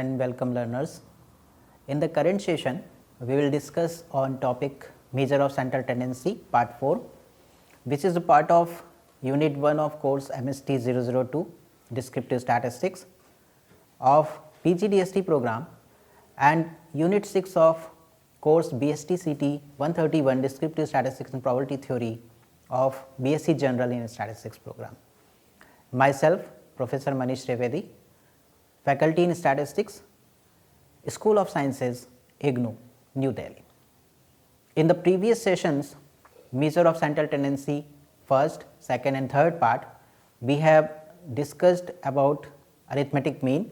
and welcome learners. In the current session, we will discuss on topic measure of central tendency part 4, which is a part of unit 1 of course MST 002 descriptive statistics of PGDST program and unit 6 of course BST CT 131 descriptive statistics and probability theory of BSc General in Statistics program. Myself, Professor MANISH TRIVEDI, Faculty in Statistics, School of Sciences, IGNOU, New Delhi. In the previous sessions, measure of central tendency first, second and third part, we have discussed about arithmetic mean,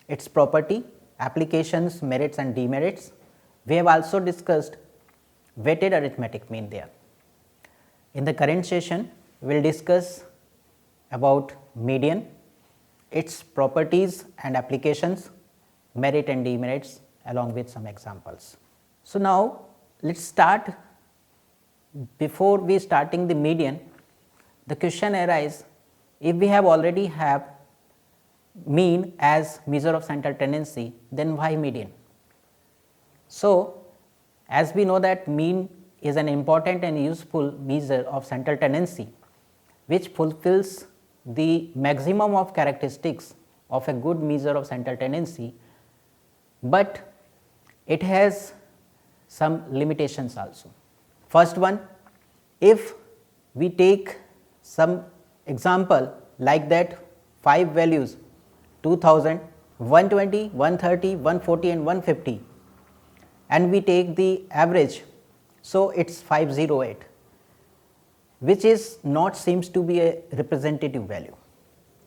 its property, applications, merits and demerits. We have also discussed weighted arithmetic mean there. In the current session, we will discuss about median, its properties and applications, merit and demerits along with some examples. So, now let us start. Before we starting the median, the question arises, if we have already have mean as measure of central tendency, then why median? So, as we know that mean is an important and useful measure of central tendency, which fulfills the maximum of characteristics of a good measure of central tendency, but it has some limitations also. First one, if we take some example like that 5 values 2000, 120, 130, 140 and 150 and we take the average, so it is 508, which is not seems to be a representative value.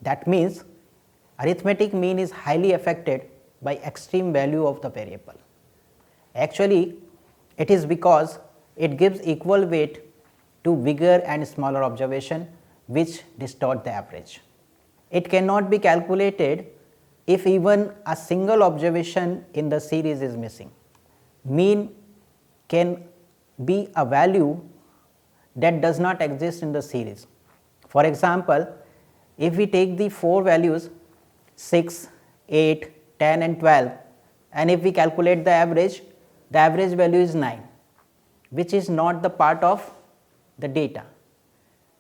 That means, arithmetic mean is highly affected by extreme value of the variable. Actually, it is because it gives equal weight to bigger and smaller observation, which distort the average. It cannot be calculated if even a single observation in the series is missing. Mean can be a value that does not exist in the series. For example, if we take the 4 values 6, 8, 10 and 12 and if we calculate the average value is 9, which is not the part of the data.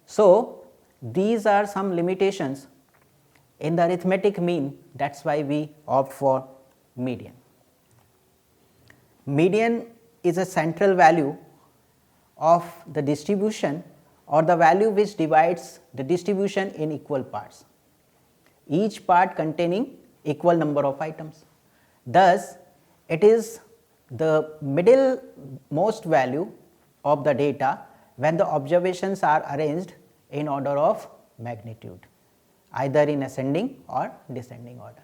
So, these are some limitations in the arithmetic mean, that is why we opt for median. Median is a central value of the distribution or the value which divides the distribution in equal parts, each part containing equal number of items. Thus, it is the middle most value of the data when the observations are arranged in order of magnitude, either in ascending or descending order.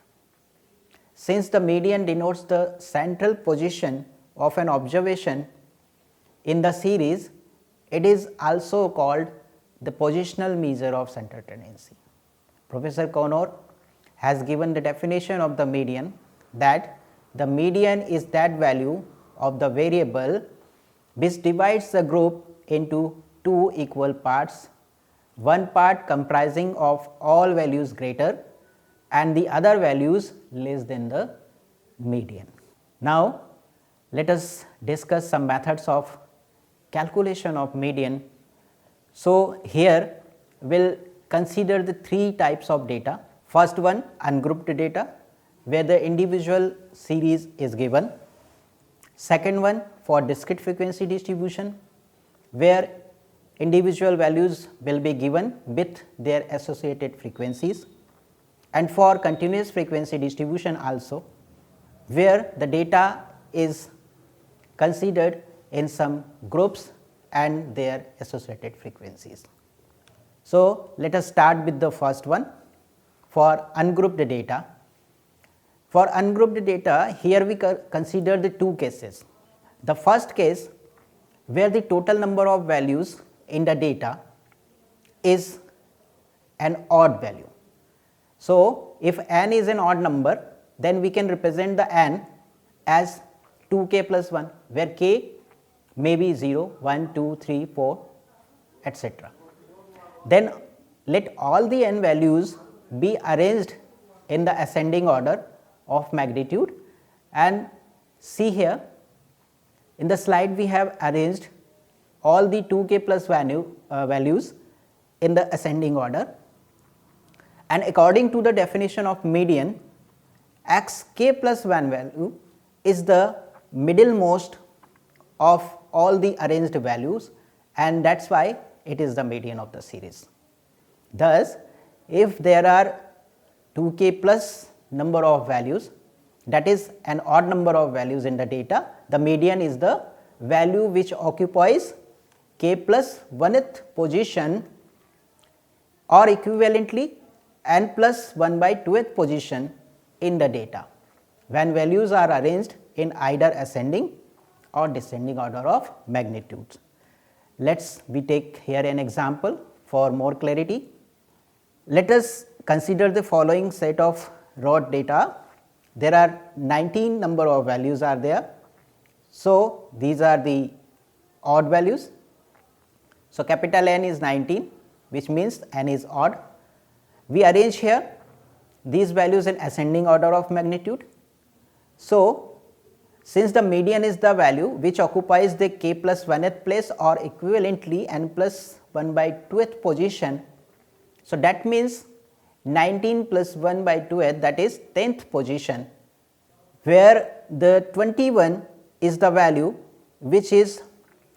Since the median denotes the central position of an observation in the series, it is also called the positional measure of central tendency. Professor Connor has given the definition of the median, that the median is that value of the variable which divides the group into 2 equal parts, one part comprising of all values greater and the other values less than the median. Now, let us discuss some methods of calculation of median. So, here we will consider the 3 types of data. First one, ungrouped data, where the individual series is given. Second one, for discrete frequency distribution, where individual values will be given with their associated frequencies, and for continuous frequency distribution also, where the data is considered in some groups and their associated frequencies. So, let us start with the first one, for ungrouped data. For ungrouped data, here we consider the 2 cases. The first case, where the total number of values in the data is an odd value. So, if n is an odd number, then we can represent the n as 2k plus 1, where k may be 0, 1, 2, 3, 4, etc. Then let all the n values be arranged in the ascending order of magnitude. And see here, in the slide we have arranged all the 2k plus values in the ascending order, and according to the definition of median, xk plus 1 value is the middlemost of all the arranged values, and that is why it is the median of the series. Thus, if there are 2k plus number of values, that is an odd number of values in the data, the median is the value which occupies k plus 1th position, or equivalently n plus 1 by 2th position in the data, when values are arranged in either ascending or descending order of magnitudes. Let us take here an example for more clarity. Let us consider the following set of raw data. There are 19 number of values are there. So, these are the odd values. So, capital N is 19, which means n is odd. We arrange here these values in ascending order of magnitude. So, since the median is the value which occupies the k plus 1th place or equivalently n plus 1 by 2th position, so that means 19 plus 1 by 2th, that is 10th position, where the 21 is the value which is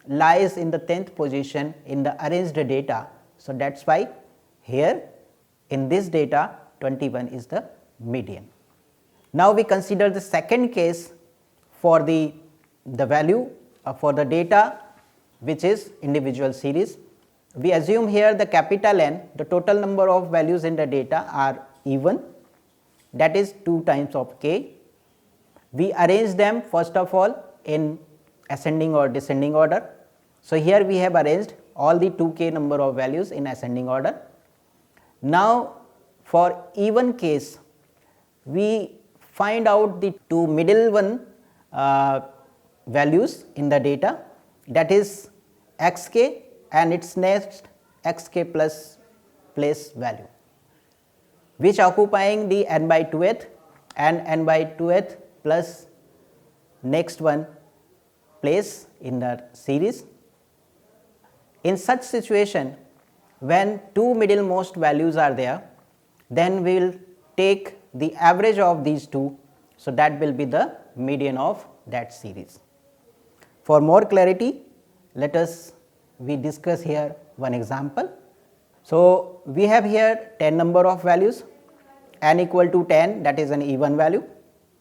lies in the 10th position in the arranged data. So, that is why here in this data 21 is the median. Now, we consider the second case for the value for the data which is individual series. We assume here the capital N, the total number of values in the data are even, that is 2 times of k. We arrange them first of all in ascending or descending order. So, here we have arranged all the 2k number of values in ascending order. Now, for even case, we find out the 2 middle one values in the data, that is xk and its next xk plus place value, which occupying the n by 2th and n by 2th plus next one place in the series. In such situation, when 2 middlemost values are there, then we will take the average of these two. So, that will be the median of that series. For more clarity, let us we discuss here one example. So, we have here 10 number of values, n equal to 10, that is an even value.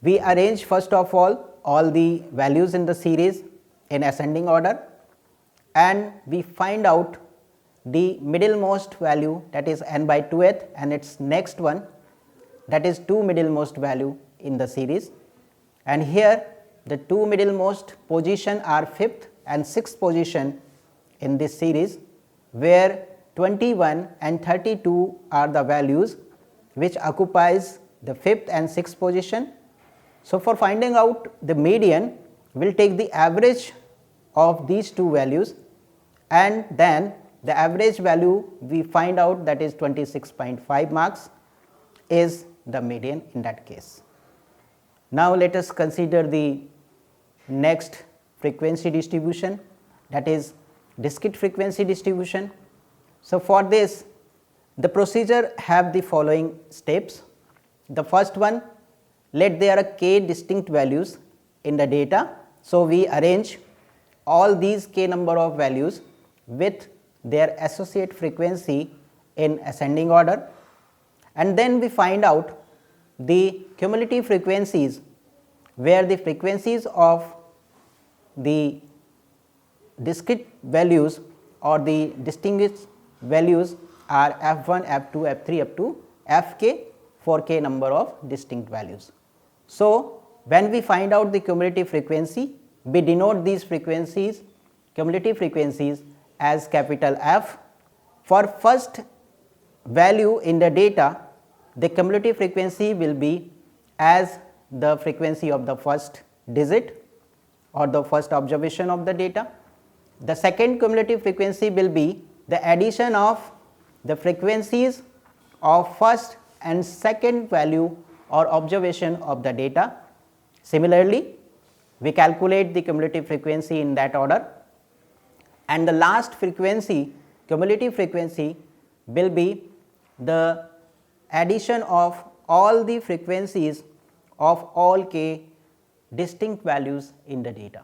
We arrange first of all the values in the series in ascending order, and we find out the middlemost value, that is n by 2th, and its next one, that is 2 middlemost value in the series. And here the 2 middlemost position are 5th and 6th position in this series, where 21 and 32 are the values which occupies the 5th and 6th position. So, for finding out the median, we will take the average of these two values, and then the average value we find out, that is 26.5 marks, is the median in that case. Now, let us consider the next frequency distribution, that is discrete frequency distribution. So, for this the procedure have the following steps. The first one, let there are k distinct values in the data. So, we arrange all these k number of values with their associate frequency in ascending order, and then we find out the cumulative frequencies, where the frequencies of the discrete values or the distinguished values are f1, f2, f3 up to fk for k number of distinct values. So, when we find out the cumulative frequency, we denote these frequencies, cumulative frequencies, as capital F. For first value in the data, the cumulative frequency will be as the frequency of the first digit or the first observation of the data. The second cumulative frequency will be the addition of the frequencies of first and second value or observation of the data. Similarly, we calculate the cumulative frequency in that order, and the last frequency, cumulative frequency, will be the addition of all the frequencies of all k distinct values in the data.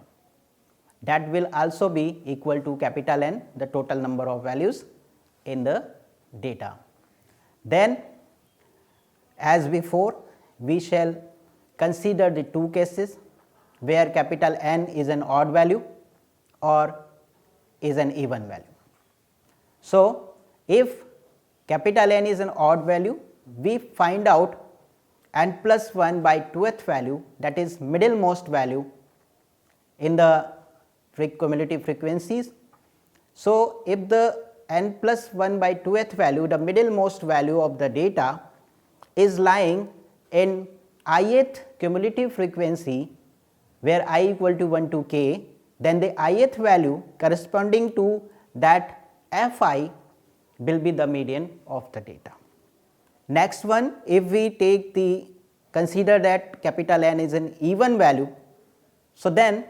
That will also be equal to capital N, the total number of values in the data. Then, as before, we shall consider the two cases where capital N is an odd value or is an even value. So, if capital N is an odd value, we find out n plus 1 by 2th value, that is middlemost value in the cumulative frequencies. So, if the n plus 1 by 2th value, the middlemost value of the data, is lying in ith cumulative frequency where I equal to 1 to k, then the ith value corresponding to that fi will be the median of the data. Next one, if we take the consider that capital N is an even value, so then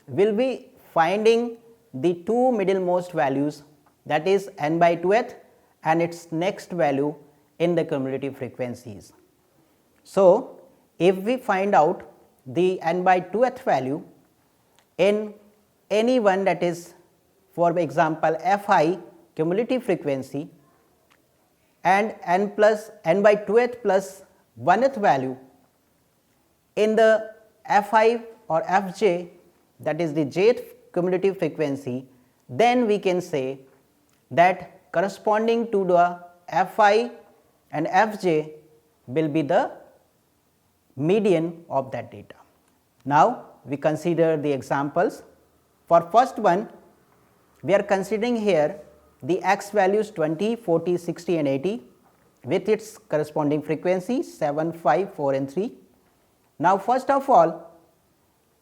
we will be finding the two middlemost values, that is n by 2th and its next value in the cumulative frequencies. So, if we find out the n by 2th value in any one, that is for example fi cumulative frequency, and n by 2th plus 1th value in the fi or fj, that is the jth cumulative frequency, then we can say that corresponding to the fi and fj will be the median of that data. Now, we consider the examples. For first one, we are considering here the x values 20, 40, 60 and 80 with its corresponding frequency 7, 5, 4 and 3. Now, first of all,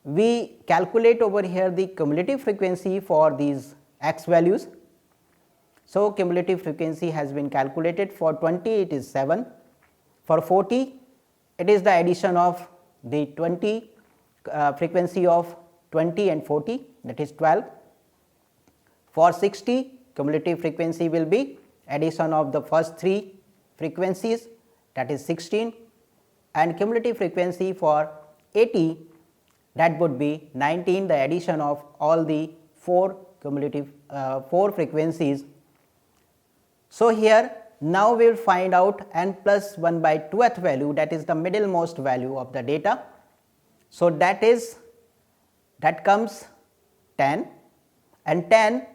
we calculate over here the cumulative frequency for these x values. So, cumulative frequency has been calculated. For 20 it is 7, for 40 it is the addition of the 20 frequency of 20 and 40, that is 12. For 60 cumulative frequency will be addition of the first 3 frequencies, that is 16, and cumulative frequency for 80, that would be 19, the addition of all the 4 cumulative 4 frequencies. So, here now we will find out n plus 1 by 2th value, that is the middlemost value of the data. So, that comes 10, and 10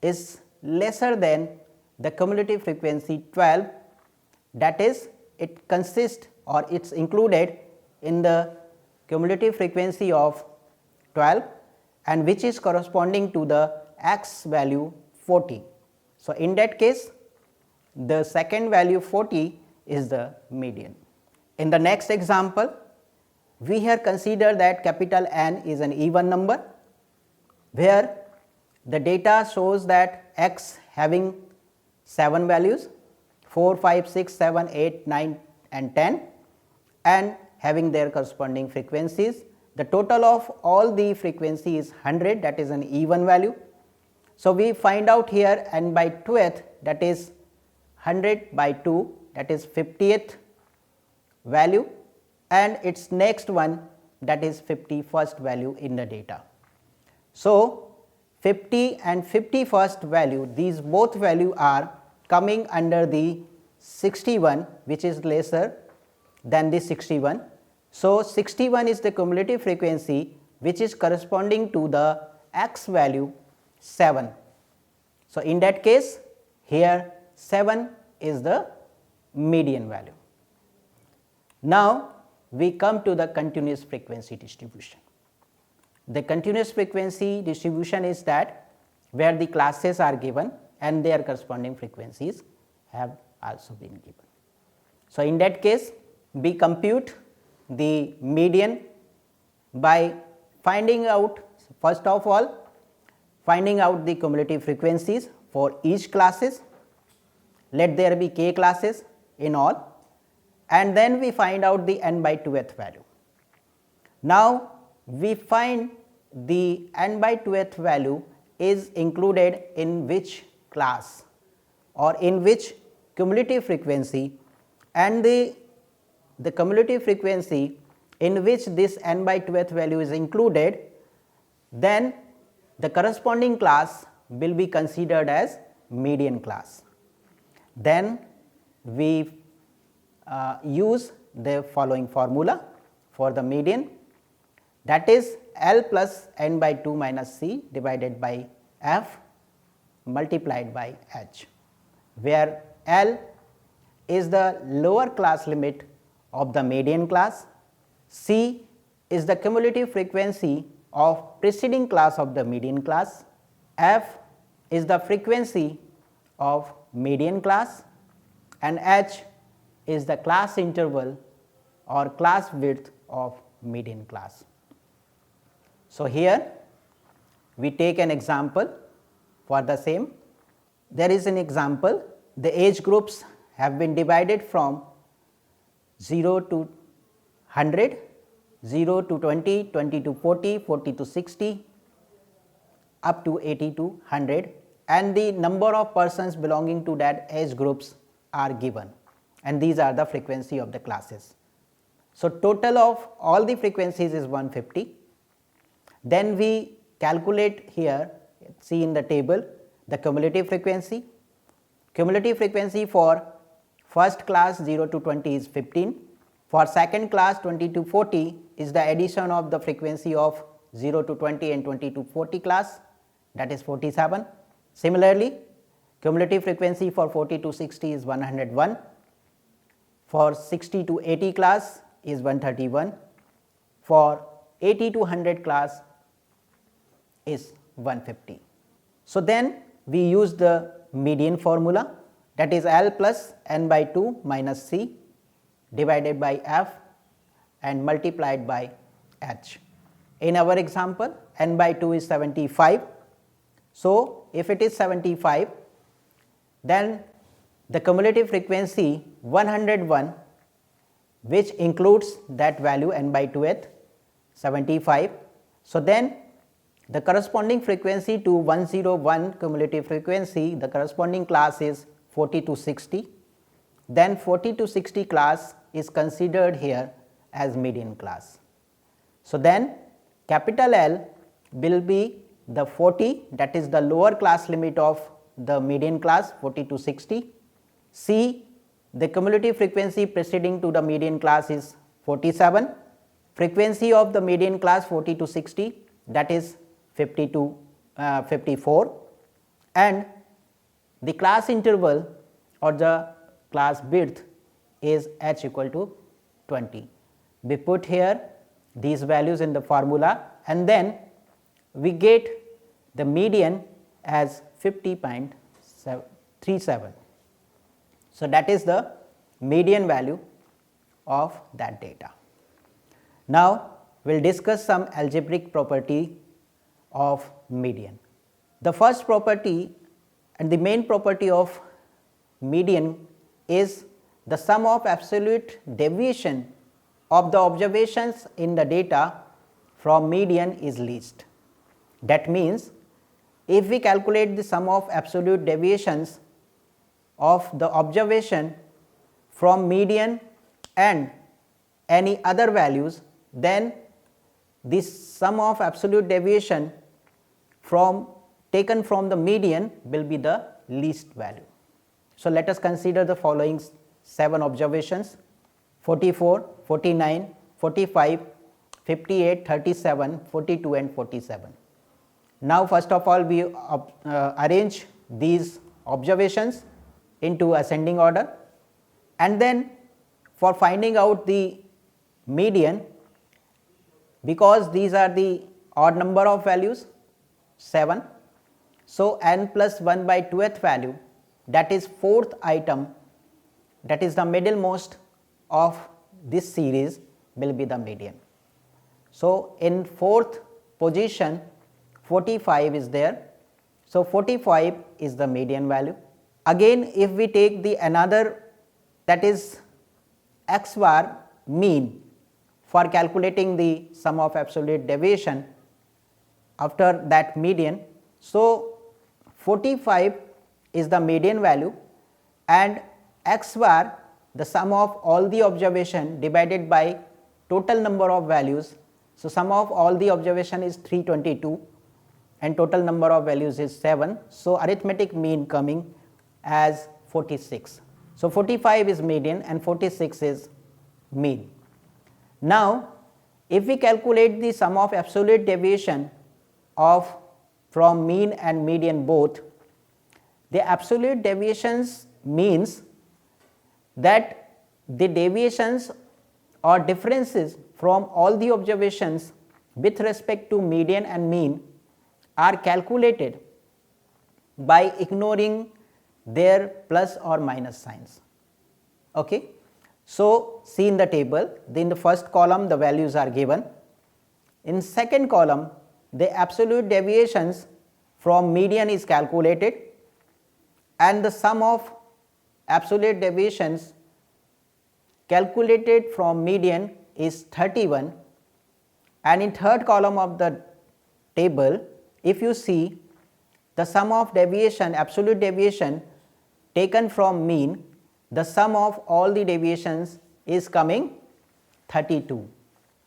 is lesser than the cumulative frequency 12, that is it consists or it is included in the cumulative frequency of 12 and which is corresponding to the x value 40. So, in that case the second value 40 is the median. In the next example, we here consider that capital N is an even number where the data shows that x having 7 values 4, 5, 6, 7, 8, 9 and 10 and having their corresponding frequencies. The total of all the frequency is 100, that is an even value. So, we find out here n by 2th, that is 100 by 2, that is 50th value, and its next one, that is 51st value in the data. So, 50 and 51st value, these both value are coming under the 61, which is lesser than the 61. So, 61 is the cumulative frequency which is corresponding to the x value 7. So, in that case here 7 is the median value. Now, we come to the continuous frequency distribution. The continuous frequency distribution is that where the classes are given and their corresponding frequencies have also been given. So, in that case we compute the median by finding out, first of all, finding out the cumulative frequencies for each classes. Let there be k classes in all, and then we find out the n by 2th value. Now we find the n by 2th value is included in which class or in which cumulative frequency, and the cumulative frequency in which this n by 2th value is included, then the corresponding class will be considered as median class. Then we use the following formula for the median, that is L plus n by 2 minus C divided by F multiplied by H, where L is the lower class limit of the median class, C is the cumulative frequency of preceding class of the median class, F is the frequency of median class, and H is the class interval or class width of median class. So here we take an example for the same. There is an example, the age groups have been divided from 0 to 100, 0 to 20, 20 to 40, 40 to 60, up to 80 to 100, and the number of persons belonging to that age groups are given, and these are the frequency of the classes. So total of all the frequencies is 150. Then we calculate here, see in the table, the cumulative frequency. Cumulative frequency for first class 0 to 20 is 15. For second class 20 to 40 is the addition of the frequency of 0 to 20 and 20 to 40 class, that is 47. Similarly, cumulative frequency for 40 to 60 is 101. For 60 to 80 class is 131. For 80 to 100 class is 150. So then we use the median formula, that is L plus n by 2 minus C divided by F and multiplied by H. In our example, n by 2 is 75. So if it is 75, then the cumulative frequency 101, which includes that value n by 2th 75. So then the corresponding frequency to 101 cumulative frequency, the corresponding class is 40 to 60. Then 40 to 60 class is considered here as median class. So then capital L will be the 40, that is the lower class limit of the median class 40 to 60. C, the cumulative frequency preceding to the median class is 47. Frequency of the median class 40 to 60, that is 50 to 54, and the class interval or the class width is H equal to 20. We put here these values in the formula, and then we get the median as 50.37. So that is the median value of that data. Now we will discuss some algebraic property of median. The first property and the main property of median is the sum of absolute deviation of the observations in the data from median is least. That means if we calculate the sum of absolute deviations of the observation from median and any other values, then this sum of absolute deviation taken from the median will be the least value. So let us consider the following 7 observations: 44, 49, 45, 58, 37, 42 and 47. Now first of all we arrange these observations into ascending order, and then for finding out the median, because these are the odd number of values 7, so n plus 1 by 2th value, that is 4th item, that is the middlemost of this series, will be the median. So in 4th position 45 is there, so 45 is the median value. Again if we take the another, that is x bar mean for calculating the sum of absolute deviation after that median. So, 45 is the median value and x bar the sum of all the observation divided by total number of values. So, sum of all the observation is 322 and total number of values is 7. So, arithmetic mean coming as 46. So, 45 is median and 46 is mean. Now, if we calculate the sum of absolute deviation of from mean and median both, the absolute deviations means that the deviations or differences from all the observations with respect to median and mean are calculated by ignoring their plus or minus signs. Okay. So, see in the table, in the first column the values are given, in second column the absolute deviations from median is calculated and the sum of absolute deviations calculated from median is 31, and in third column of the table if you see the sum of deviation, absolute deviation taken from mean, the sum of all the deviations is coming 32.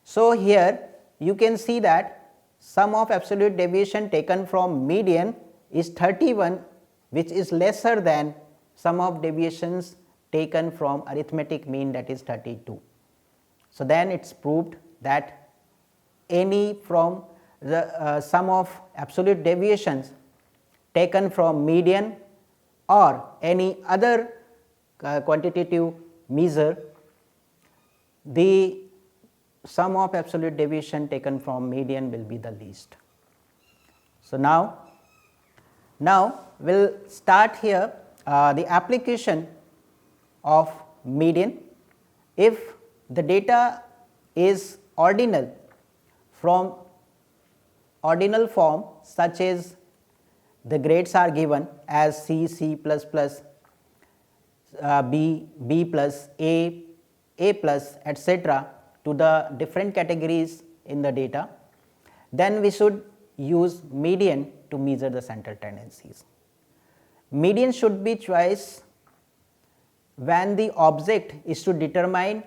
So, here you can see that sum of absolute deviation taken from median is 31, which is lesser than sum of deviations taken from arithmetic mean, that is 32. So, then it is proved that any from the sum of absolute deviations taken from median or any other quantitative measure, the sum of absolute deviation taken from median will be the least. So, now we will start here the application of median. If the data is ordinal from ordinal form, such as the grades are given as C, C++, B, B plus, A plus, etc. to the different categories in the data, then we should use median to measure the central tendencies. Median should be choice when the object is to determine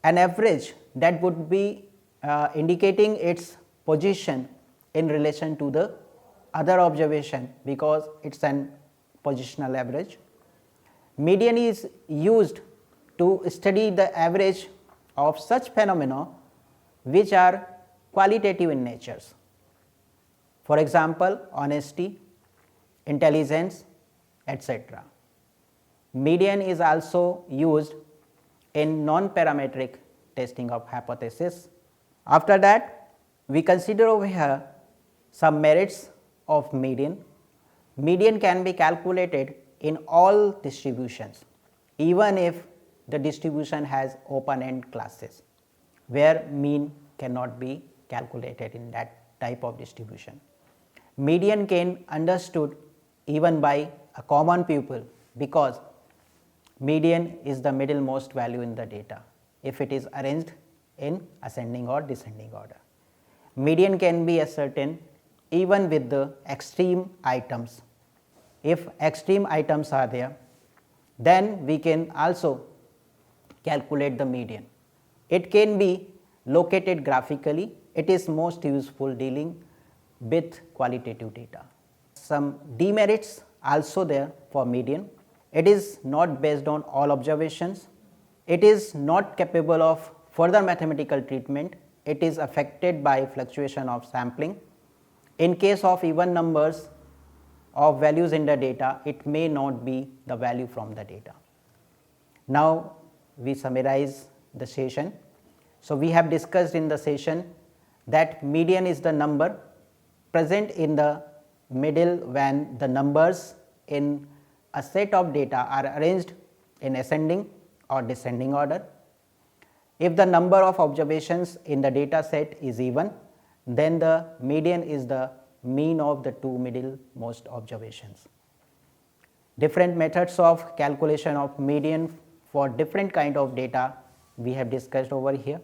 an average that would be indicating its position in relation to the other observation, because it is an positional average. Median is used to study the average of such phenomena which are qualitative in nature. For example, honesty, intelligence, etc. Median is also used in non-parametric testing of hypothesis. After that, we consider over here some merits of median. Median can be calculated in all distributions, even if the distribution has open end classes, where mean cannot be calculated in that type of distribution. Median can understood even by a common pupil, because median is the middlemost value in the data if it is arranged in ascending or descending order. Median can be ascertained even with the extreme items. If extreme items are there, then we can also calculate the median. It can be located graphically. It is most useful dealing with qualitative data. Some demerits also there for median. It is not based on all observations. It is not capable of further mathematical treatment. It is affected by fluctuation of sampling. In case of even numbers of values in the data, it may not be the value from the data. Now, we summarize the session. So, we have discussed in the session that median is the number present in the middle when the numbers in a set of data are arranged in ascending or descending order. If the number of observations in the data set is even, then the median is the mean of the two middlemost observations. Different methods of calculation of median for different kind of data we have discussed over here.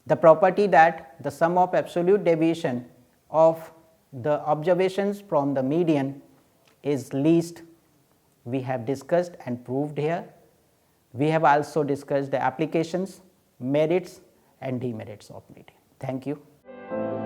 The property that the sum of absolute deviation of the observations from the median is least, we have discussed and proved here. We have also discussed the applications, merits and demerits of median. Thank you.